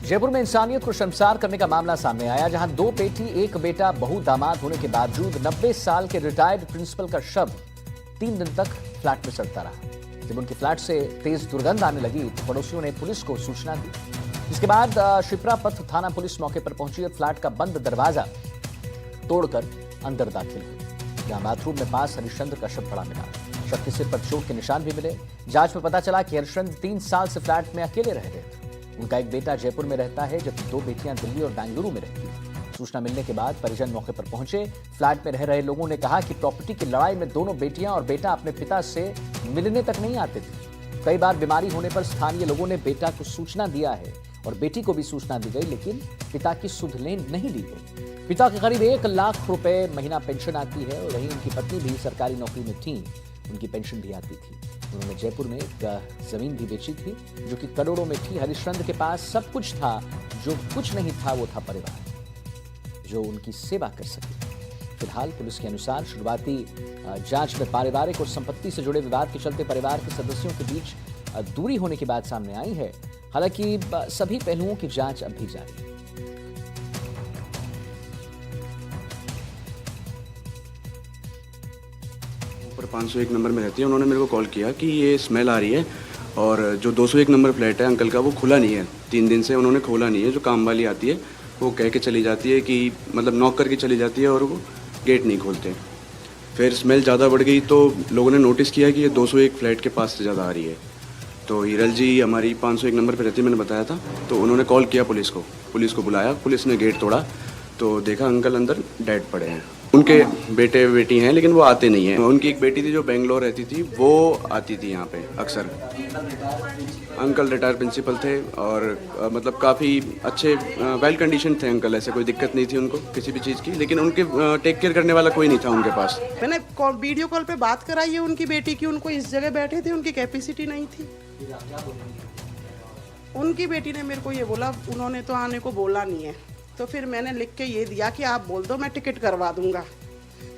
जयपुर में इंसानियत को शर्मसार करने का मामला सामने आया, जहां दो बेटी एक बेटा बहु दामाद होने के बावजूद 90 साल के रिटायर्ड प्रिंसिपल का शव 3 दिन तक फ्लैट में सड़ता रहा। जब उनके फ्लैट से तेज दुर्गंध आने लगी तो पड़ोसियों ने पुलिस को सूचना दी। इसके बाद शिप्रापथ थाना पुलिस मौके पर पहुंची और फ्लैट का बंद दरवाजा तोड़कर अंदर दाखिल हुई, जहां बाथरूम में पास हरिश्चंद्र का शव पड़ा मिला। शव के सिर पर चोट के निशान भी मिले। जांच में पता चला कि हरिश्चंद्र 3 साल से फ्लैट में अकेले रह रहे थे। उनका एक बेटा जयपुर में रहता है, जबकि 2 बेटियां दिल्ली और बेंगलुरु में रहती हैं। सूचना मिलने के बाद परिजन मौके पर पहुंचे। फ्लैट में रह रहे लोगों ने कहा कि प्रॉपर्टी की लड़ाई में दोनों बेटियां और बेटा अपने पिता से मिलने तक नहीं आते थे। कई बार बीमारी होने पर स्थानीय लोगों ने बेटा को सूचना दिया है और बेटी को भी सूचना दी गई, लेकिन पिता की सुध लेन नहीं ली गई। पिता के करीब 1 लाख रुपए महीना पेंशन आती है और वहीं उनकी पत्नी भी सरकारी नौकरी में थी, उनकी पेंशन भी आती थी। उन्होंने जयपुर में एक जमीन भी बेची थी जो कि करोड़ों में थी। हरिश्चंद्र के पास सब कुछ था, जो कुछ नहीं था वो था परिवार जो उनकी सेवा कर सके। फिलहाल पुलिस के अनुसार शुरुआती जांच में पारिवारिक और संपत्ति से जुड़े विवाद के चलते परिवार के सदस्यों के बीच दूरी होने की बात सामने आई है। हालांकि सभी पहलुओं की जांच अब भी जारी है। ऊपर 501 नंबर में रहती है। उन्होंने मेरे को कॉल किया कि ये स्मेल आ रही है और जो 201 नंबर फ्लैट है अंकल का वो खुला नहीं है। 3 दिन से उन्होंने खोला नहीं है। जो काम वाली आती है वो कह के चली जाती है कि मतलब नॉक करके चली जाती है और वो गेट नहीं खोलते। फिर स्मेल ज़्यादा बढ़ गई तो लोगों ने नोटिस किया कि ये 201 फ्लैट के पास से ज़्यादा आ रही है। तो हिरल जी हमारी 501 नंबर पर रहती है, मैंने बताया था। तो उन्होंने कॉल किया पुलिस को बुलाया। पुलिस ने गेट तोड़ा तो देखा अंकल अंदर डेड पड़े हैं। उनके बेटे बेटी हैं लेकिन वो आते नहीं हैं। उनकी एक बेटी थी जो बेंगलोर रहती थी, वो आती थी यहाँ पे अक्सर। अंकल रिटायर्ड प्रिंसिपल थे और मतलब काफ़ी अच्छे वेल कंडीशन थे अंकल। ऐसे कोई दिक्कत नहीं थी उनको किसी भी चीज़ की, लेकिन उनके टेक केयर करने वाला कोई नहीं था उनके पास। मैंने वीडियो कॉल पे बात कराई है उनकी बेटी की, उनको इस जगह बैठे थे, उनकी कैपेसिटी नहीं थी। उनकी बेटी ने मेरे को ये बोला, उन्होंने तो आने को बोला नहीं है। तो फिर मैंने लिख के ये दिया कि आप बोल दो मैं टिकट करवा दूंगा।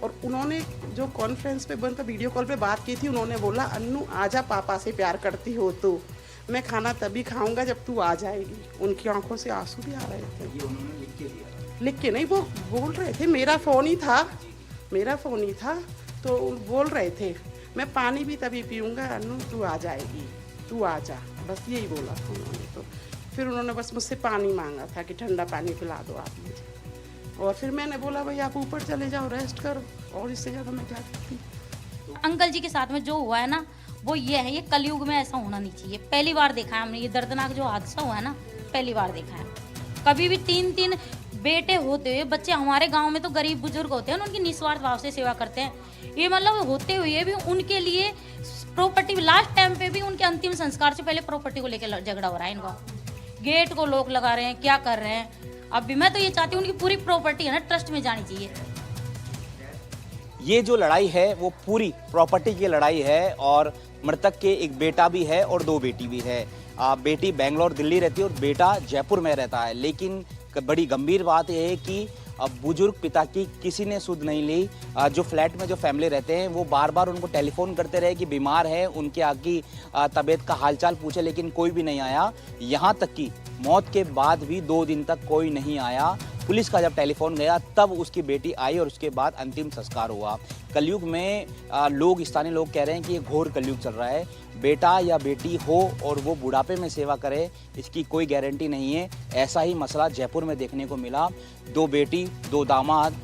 और उन्होंने जो कॉन्फ्रेंस पे बनकर वीडियो कॉल पे बात की थी, उन्होंने बोला अन्नू आजा, पापा से प्यार करती हो तो मैं खाना तभी खाऊंगा जब तू आ जाएगी। उनकी आंखों से आंसू भी आ रहे थे। ये उन्होंने लिख के दिया? लिख के नहीं, वो बोल रहे थे। मेरा फ़ोन ही था तो बोल रहे थे मैं पानी भी तभी पीऊँगा अन्नू, तू आ जाएगी, तू आ जा, बस यही बोला था उन्होंने। तो फिर उन्होंने बस मुझसे पानी मांगा था कि ठंडा पानी पिला दो आप मुझे। और फिर मैंने बोला भाई आप ऊपर चले जाओ, रेस्ट करो, और इससे ज़्यादा मैं क्या करती। अंकल जी के साथ में जो हुआ है ना वो ये है, ये कलयुग में ऐसा होना नहीं चाहिए। पहली बार देखा है हमने ये दर्दनाक जो हादसा हुआ है ना, पहली बार देखा है। कभी भी 3-3 बेटे होते हुए, बच्चे हमारे गाँव में तो गरीब बुजुर्ग होते हैं, उनकी निस्वार्थ भाव से सेवा करते हैं। ये मतलब होते हुए भी उनके लिए प्रॉपर्टी, लास्ट टाइम पे भी उनके अंतिम संस्कार से पहले प्रॉपर्टी को लेकर झगड़ा हो रहा है इनका। गेट को लोग लगा रहे हैं, क्या कर रहे हैं। अब भी मैं तो ये चाहती हूँ उनकी पूरी प्रॉपर्टी है ना ट्रस्ट में जानी चाहिए। ये जो लड़ाई है वो पूरी प्रॉपर्टी की लड़ाई है और मृतक के एक बेटा भी है और 2 बेटी भी है। बेटी बेंगलोर दिल्ली रहती है और बेटा जयपुर में रहता है। लेकिन बड़ी गंभीर बात यह है कि अब बुजुर्ग पिता की किसी ने सुध नहीं ली। जो फ्लैट में जो फैमिली रहते हैं वो बार बार उनको टेलीफोन करते रहे कि बीमार है, उनके आगे तबीयत का हालचाल पूछे, लेकिन कोई भी नहीं आया। यहाँ तक कि मौत के बाद भी 2 दिन तक कोई नहीं आया। पुलिस का जब टेलीफोन गया तब उसकी बेटी आई और उसके बाद अंतिम संस्कार हुआ। कलयुग में स्थानीय लोग कह रहे हैं कि ये घोर कलयुग चल रहा है। बेटा या बेटी हो और वो बुढ़ापे में सेवा करे, इसकी कोई गारंटी नहीं है। ऐसा ही मसला जयपुर में देखने को मिला। 2 बेटी, 2 दामाद,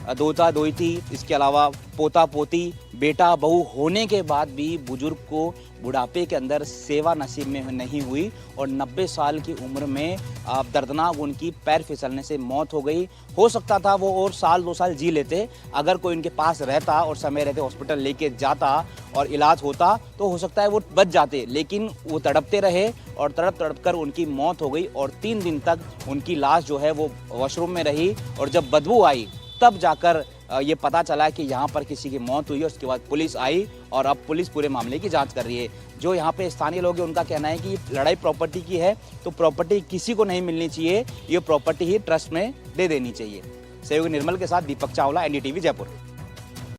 दोता दोती, इसके अलावा पोता पोती, बेटा बहू होने के बाद भी बुजुर्ग को बुढ़ापे के अंदर सेवा नसीब में नहीं हुई और 90 साल की उम्र में दर्दनाक उनकी पैर फिसलने से मौत हो गई। हो सकता था वो और 1-2 साल जी लेते, अगर कोई उनके पास रहता और समय रहते हॉस्पिटल लेके जाता और इलाज होता तो हो सकता है वो बच जाते। लेकिन वो तड़पते रहे और तड़प कर उनकी मौत हो गई और 3 दिन तक उनकी लाश जो है वो वॉशरूम में रही और जब बदबू आई तब जाकर ये पता चला कि यहाँ पर किसी की मौत हुई है। उसके बाद पुलिस आई और अब पुलिस पूरे मामले की जांच कर रही है। जो यहाँ पे स्थानीय लोग हैं उनका कहना है कि लड़ाई प्रॉपर्टी की है तो प्रॉपर्टी किसी को नहीं मिलनी चाहिए, ये प्रॉपर्टी ही ट्रस्ट में दे देनी चाहिए। सहयोगी निर्मल के साथ दीपक चावला, NDTV जयपुर।